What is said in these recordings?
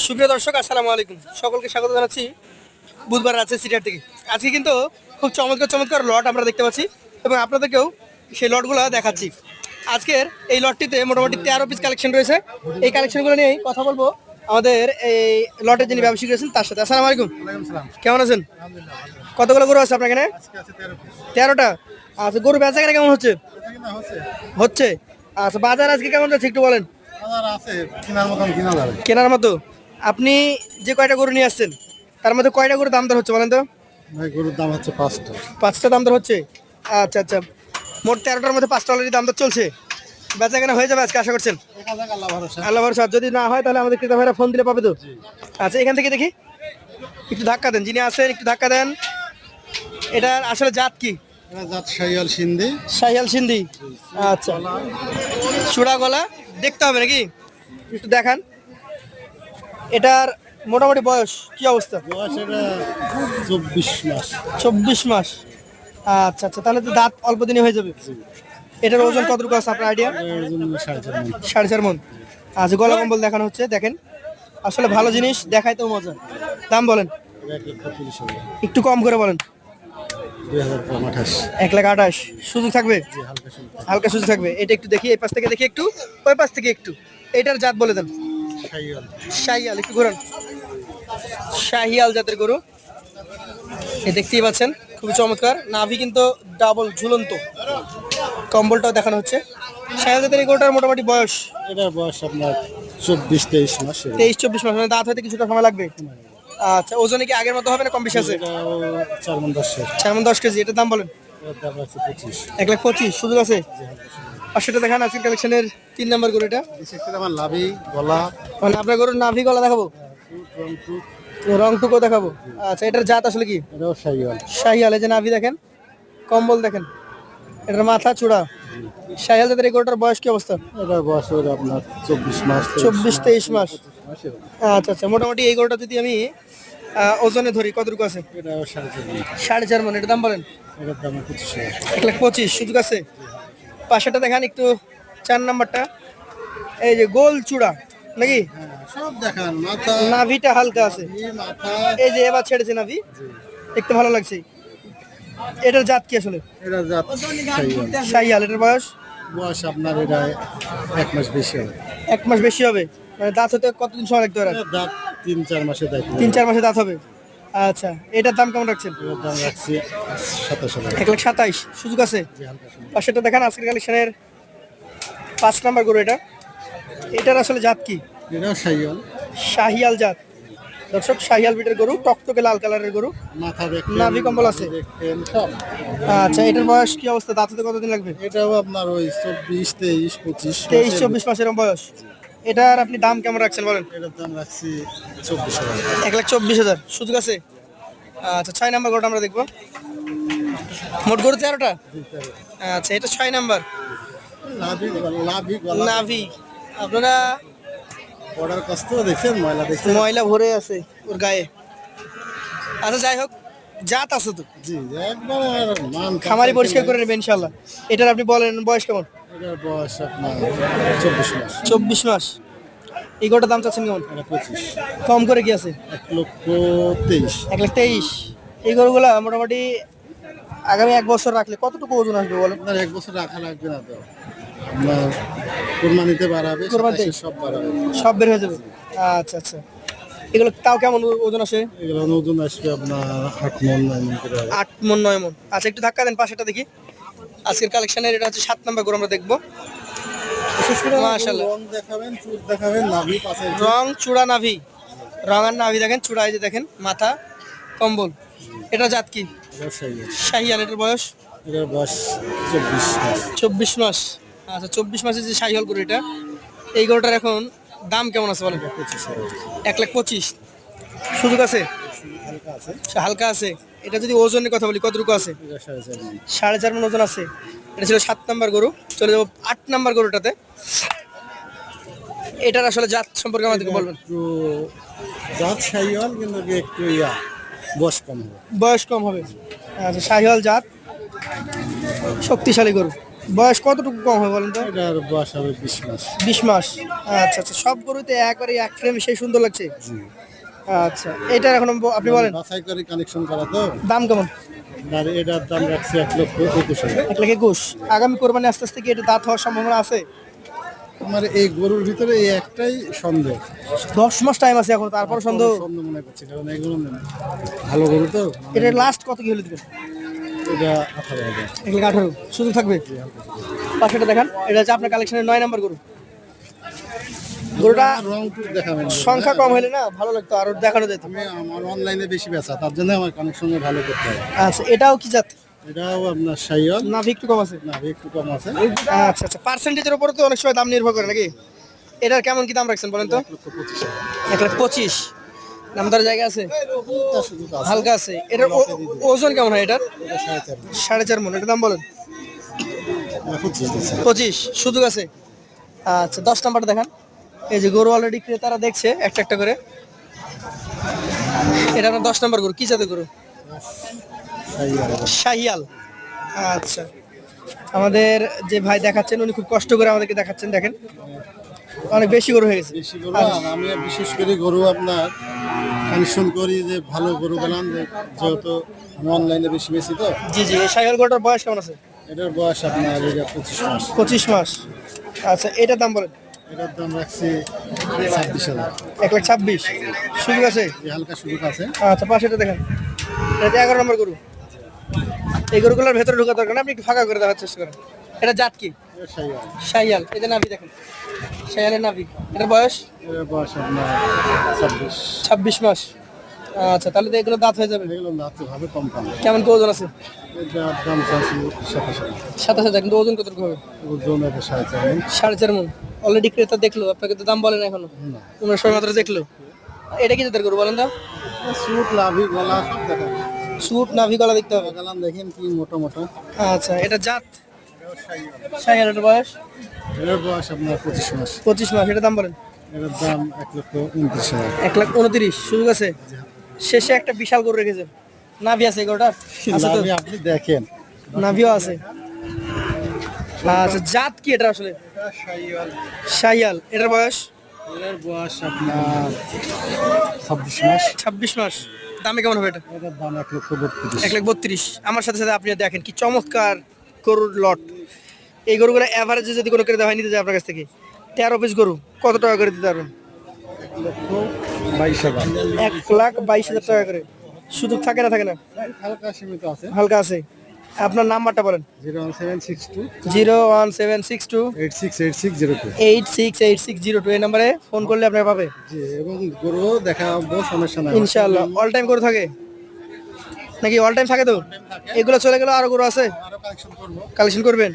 সুপ্রিয় দর্শক, আসসালামু আলাইকুম। সকলকে স্বাগত জানাচ্ছি বুধবার রাতে সিটিহাট থেকে। আজকে কিন্তু খুব চমৎকার চমৎকার লট আমরা দেখতে পাচ্ছি এবং আপনাদেরকেও সেই লটগুলো দেখাচ্ছি। আজকের এই লটটিতে মোটামুটি 13 পিস কালেকশন রয়েছে। এই কালেকশনগুলো নিয়েই কথা বলবো আমাদের এই লটের যিনি ব্যবসায়ী রয়েছেন তার সাথে। আসসালামু আলাইকুম, কেমন আছেন? কতগুলো গরু আছে আপনার এখানে? 13টা। আচ্ছা, গরু বেচা কেনা কেমন হচ্ছে? হচ্ছে। আচ্ছা, বাজার আজকে কেমন যাচ্ছে একটু বলেন। কেনার মতো। আপনি যে কয়টা গরু নিয়ে আসছেন তার মধ্যে কয়টা গরু দাম দর হচ্ছে বলেন তো? ভাই গরুর দাম হচ্ছে 5টা। 5টা দাম দর হচ্ছে। আচ্ছা আচ্ছা, মোট 13টার মধ্যে 5টা অলরেডি দাম দর চলছে। বেচা কেনা হয়ে যাবে আজকে আশা করছেন? আল্লাহ ভরসা। যদি না হয় তাহলে আমাদের ক্রেতা ভাইরা ফোন দিলে পাবে তো? আচ্ছা, এখান থেকে দেখি, একটু ধাক্কা দেন, যিনি আছেন একটু ধাক্কা দেন। এটার আসলে জাত কি? এটা জাত শাহিয়াল সিন্ধি। শাহিয়াল সিন্ধি। আচ্ছা, চূড়া গলা দেখতে হবে নাকি? একটু দেখান। এটার মোটামুটি বয়স কি অবস্থা? বয়স এটা 24 মাস। 24 মাস। আচ্ছা আচ্ছা, তাহলে তো দাঁত অল্প দিনে হয়ে যাবে। এটার ওজন কতটুকু আছে আপনার আইডিয়া? এর জন্য 4.5 মণ। 4.5 মণ। আচ্ছা, গলা কম্বল দেখানো হচ্ছে, দেখেন আসলে ভালো জিনিস, দেখাইতেও মজা। দাম বলেন, এটা 1,30,000। একটু কম করে বলেন। 2028। 1,28,000 সুযোগ থাকবে? জি, হালকা শুনতে। হালকা সুযোগ থাকবে। এটা একটু দেখি, এই পাশ থেকে দেখি একটু, ওই পাশ থেকে একটু। এটার জাত বলে দেন। শাহিয়াল। শাহিয়াল, একটু ঘোরান। শাহিয়াল জাতের গরু, এই দেখতেই পাচ্ছেন, খুবই চমৎকার। নাভি কিন্তু ডাবল ঝুলন্ত, কম্বলটাও দেখানো হচ্ছে। শাহিয়াল জাতের এই গরুটার মোটামুটি বয়স এটার বয়স আপনার 24-23 মাস। 23-24 মাস, মানে দাঁত হতে কিছুটা সময় লাগবে। আচ্ছা, ওজনে কি আগের মতো হবে না কম বেশি আছে? এটাও 4 মণ 10 কেজি। 4 মণ 10 কেজি। এটার দাম বলেন। এটার দাম আছে 25। 1,25,000 সুযোগ আছে। জি, হালকা শুনতে। আর সেটা দেখান আজকের কালেকশনের 3 নাম্বার গরু। এটা বিশেষ করে আমার লাভি গলা মানে আপনার গরুর নাভি গলা দেখাবো, রং টুকু দেখাবো। আচ্ছা, এটার জাত আসলে কি? এটাও শাহিয়াল। শাহিয়াল। এই যে নাভি দেখেন, কম্বল দেখেন, এটার মাথা চূড়া। শাহিয়াল জাতের এই গরুটার বয়স কি অবস্থা? এটার বয়স হলো আপনার 24 মাস। 24-23 মাস। মাস এরকম। আচ্ছা আচ্ছা, মোটামুটি এই গরুটা যদি আমি ওজনে ধরি কতটুকু আছে? এটাও 4.5 মণ। 4.5 মণ। এটার দাম বলেন। এটার দাম 25,000। 1,25,000 সুযোগ আছে। পাশেটা দেখান একটু, 4 নাম্বারটা। এই যে গোল চূড়া নাকি? সব দেখান, মাথা নাভিটা হালকা আছে। মাথা। এই যে এবার ছেড়েছে নাভি, দেখতে ভালো লাগছে। এটার জাত কি আসলে? এটা জাত শাহিয়াল। শাহিয়াল। এটার বয়স? বয়স আপনার এটা 1 মাস বেশি হবে। 1 মাস বেশি হবে। মানে দাঁত হতে কতদিন সময় লাগতে পারে? এটার দাঁত 3-4 মাসে দাঁত। 3-4 মাসে দাঁত হবে। আচ্ছা, এটার দাম কেমন রাখছেন? এটার দাম রাখছি 27,000। 1,27,000 সুযোগ আছে। জি, হালকা শুনতে। পাশেটা দেখান আজকের কালেকশনের 5 নাম্বার গরু। এটার আসলে জাত কি? এটাও শাহিয়াল। শাহিয়াল জাত। দর্শক, শাহিয়াল বিটের গরু, টকটকে লাল কালারের গরু, মাথা দেখেন, নাভি কম্বল আছে। দেখেন সব। আচ্ছা, এটার বয়স কি অবস্থা? দাঁত হতে কতদিন লাগবে? এটাও আপনার ওই 24-23-25 23-24 মাসের বয়স। এটার আপনি দাম কেমন রাখছেন বলেন? এটার দাম রাখছি 24,000। 1,24,000 সুযোগ আছে। আচ্ছা, 6 নাম্বার গরুটা আমরা দেখবো। মোট গরু 13টা। আচ্ছা, এটা 6 নাম্বার। লাভি গলা নাভি আপনারা বর্ডার কষ্ট দেখছেন, ময়লা দেখছেন। ময়লা ভরে আছে ওর গায়ে। আচ্ছা, যাই হোক, জাত আছে তো, জি, একবার মান খামারি পরিষ্কার করে নেবেন ইনশাল্লাহ। এটার আপনি বলেন বয়স কেমন? এটার বয়স আপনার 24 মাস। 24 মাস। এই গরুটার দাম চাচ্ছেন কেমন? এটা 25। কম করে কি আছে? 1,23,000। 1,23,000। এই গরুগুলা মোটামুটি আগামী 1 বছর রাখলে কতটুকু ওজন আসবে বলেন? আপনার 1 বছর রাখা লাগবে না তো, আপনার কোরবানিতে বাড়াবে, কোরবানিতে? সব বাড়াবে, সব বের হয়ে যাবে। আচ্ছা আচ্ছা, এগুলো তাও কেমন ওজন আসে? এগুলো ওজন আসবে আপনার 8 মণ 9 মণ করে হবে। 8 মণ 9 মণ। আচ্ছা, একটু ধাক্কা দেন, পাশেটা দেখি। আজকের কালেকশনের এটা হচ্ছে 7 নাম্বার গরু আমরা দেখবো। মাশাআল্লাহ, রং দেখাবেন, চুল দেখাবেন, নাভি পাশে রং চূড়া নাভি, রং আর নাভি দেখেন, চূড়া এই যে দেখেন, মাথা কম্বল। এটা জাত কি? ব্যবসায়ী। শাহিয়াল। এটার বয়স? এটার বয়স 24 মাস। 24 মাস। আচ্ছা, 24 মাসের যে শাহিয়াল গরু এটা, এই গরুটার এখন দাম কেমন আছে বলেন? 25,000। 1,25,000 সুযোগ আছে। হালকা আছে। হালকা আছে। এটা যদি ওজনের কথা বলি কতটুকু আছে? এটা 4.5 মণ। 4.5 মণ ওজন আছে। এটা ছিল 7 নাম্বার গরু। চলে যাবো 8 নাম্বার গরুটাতে। এটার আসলে জাত সম্পর্কে আমাদেরকে বলবেন। একটু জাত শাহিওয়াল, কিন্তু একটু বয়স কম হবে। বয়স কম হবে। আচ্ছা, শাহিওয়াল জাত, শক্তিশালী গরু। বয়স কতটুকু কম হবে বলেন তো? এটার বয়স হবে 20 মাস। 20 মাস। আচ্ছা আচ্ছা, সব গরুতে একবারে এক ফ্রেম সেই সুন্দর লাগছে। জি। আচ্ছা, এটা এখন আপনি বলেন বাছাই করে কালেকশন করা তো। দাম কেমন? আর এটার দাম রাখছি 1,21,000। 1,21,000। আগামী কোরবানি আস্তে আস্তে কি এটা দাঁত হওয়ার সম্ভাবনা আছে? আমার এই গরুর ভিতরে এই একটাই সন্দেহ। 10 মাস টাইম আছে এখন, তারপর সন্দেহ? সন্দেহ মনে করছি, কারণ এগুলো ভালো গরু তো। এটা লাস্ট কত কি হলে দিবেন? এটা 18,000। 1,18,000 শুধু থাকবে? পাশেটা দেখান, এটা হচ্ছে আপনার কালেকশনের 9 নাম্বার গরু। গরুটা রং টুক দেখাবেন। সংখ্যা কম হলে না ভালো লাগতো, আর দেখানো যেত। আমি আমার অনলাইনে বেশি বেচা, তার জন্য আমার কানেকশনে ভালো করতে হয়। আচ্ছা, এটাও কি জাত? এটাও আপনার শাইওয়াল। নাভি একটু কম আছে? না, একটু কম আছে। আচ্ছা আচ্ছা, পার্সেন্টেজের উপরে তো অনেক সময় দাম নির্ভর করে নাকি? এটার কেমন কি দাম রাখছেন বলেন তো? 1,25,000। 1,25,000। নামদার জায়গা আছে? তার শুধু আছে। হালকা আছে। এটার ওজন কেমন হয় এটার? এটা 4.5 মণ। 4.5 মণ। এটার দাম বলেন? 25 সুযোগ আছে। আচ্ছা, 10 নাম্বার দেখান। এই যে গরু অলরেডি ক্রেতারা দেখছে একটা একটা করে। এটা আপনার 10 নাম্বার গরু, কি জাতের গরু? শাহিয়াল। আচ্ছা, আমাদের যে ভাই দেখাচ্ছেন উনি খুব কষ্ট করে আমাদেরকে দেখাচ্ছেন, দেখেন অনেক বেশি গরু হয়ে গেছে। বেশি গরু। আর আমি বিশেষ করে গরু আপনার কালেকশন করি যে ভালো গরু গেলাম, যেহেতু আমি অনলাইনে বেশি বেশি তো। জি জি, এই শাহিয়াল গরুটার বয়স কেমন আছে? এটার বয়স আপনার এটা 25 মাস। 25 মাস। আচ্ছা, এটার দাম বলেন? এটার দাম রাখছি 26,000। 1,26,000 সুযোগ আছে? এই হালকা সুযোগ আছে। আচ্ছা, পাশেটা দেখেন। এটা 11 নম্বর গরু। এই গরুগুলোর ভেতরে ঢোকা দরকার না, আপনি একটু ফাঁকা করে দেওয়ার চেষ্টা করেন। এটা জাত কি? এটা শাইওয়াল। শাহিয়াল। এই যে নাভি দেখেন, শাহিয়ালের নাভি। এটার বয়স? এটার বয়স আপনার 26। 26 মাস। আচ্ছা, তাহলে তো এগুলো দাঁত হয়ে যাবে। এগুলো নাচতে ভাবে কম কম। কেমন কি ওজন আছে? এটার দাম চাচ্ছি 27,000। 27,000। কিন্তু ওজন কত হবে? ওজন এটা 4.5 মণ। 4.5 মণ। অলরেডি ক্রেতা দেখলো, আপনাকে তো দাম বলেন এখনো? না। তোমরা সবাই মাত্র দেখলো। এটা কি জাতের গরু বলেন তো? সুট লাভি গলা সব দেখা। সুট নাভি গলা দেখতে হবে। গেলাম দেখেন কি মোটা মোটা। আচ্ছা, এটা জাত শাহিয়ালের বয়স? এটার বয়স আপনার 25 মাস। 25 মাস। এটার দাম বলেন? এটার দাম 1,29,000। 1,29,000 সুযোগ আছে। শেষে একটা বিশাল গরু রেখেছেন, নাভি আছে গরুটার? আছে তো? লাভি আপনি দেখেন। নাভিও আছে। আচ্ছা, জাত কি এটা আসলে? শাহিয়াল। এটার বয়স? এটার বয়স আপনার 26 মাস। 26 মাস। দামে কেমন হবে এটা? এটার দাম 1,32,000। 1,32,000। আমার সাথে সাথে আপনি দেখেন কি চমৎকার গরুর লট। এই গরুগুলো অ্যাভারেজে যদি কোনো ক্রেতা হয় নিতে যায় আপনার কাছ থেকে 13 পিস গরু, কত টাকা করে দিতে পারবেন? 1,22,000। 1,22,000 টাকা করে। সুযোগ থাকে না থাকে না? হালকা সীমিত আছে। হালকা আছে। আপনার নাম্বারটা বলেন? 01762 01762 868602। 868602। এই নাম্বারে ফোন করলে আপনার পাবে। জি, এবং গরু দেখাবো, সমস্যা নাই। ইনশাআল্লাহ। অল টাইম গরু থাকে নাকি? অল টাইম থাকে তো? এগুলো চলে গেলে আরো গরু আছে, আরো কালেকশন করব। কালেকশন করবেন।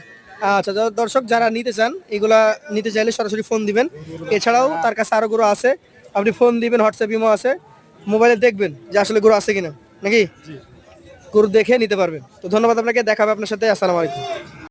আচ্ছা, দর্শক যারা নিতে চান এগুলা নিতে চাইলে সরাসরি ফোন দিবেন। এছাড়াও তার কাছে আরো গরু আছে, আপনি ফোন দিবেন, হোয়াটসঅ্যাপ ইমো আছে, মোবাইলে দেখবেন যে আসলে গরু আছে কিনা নাকি, গরু দেখে নিতে পারবেন। তো ধন্যবাদ আপনাকে, দেখা হবে আপনার সাথে। আসসালামু আলাইকুম।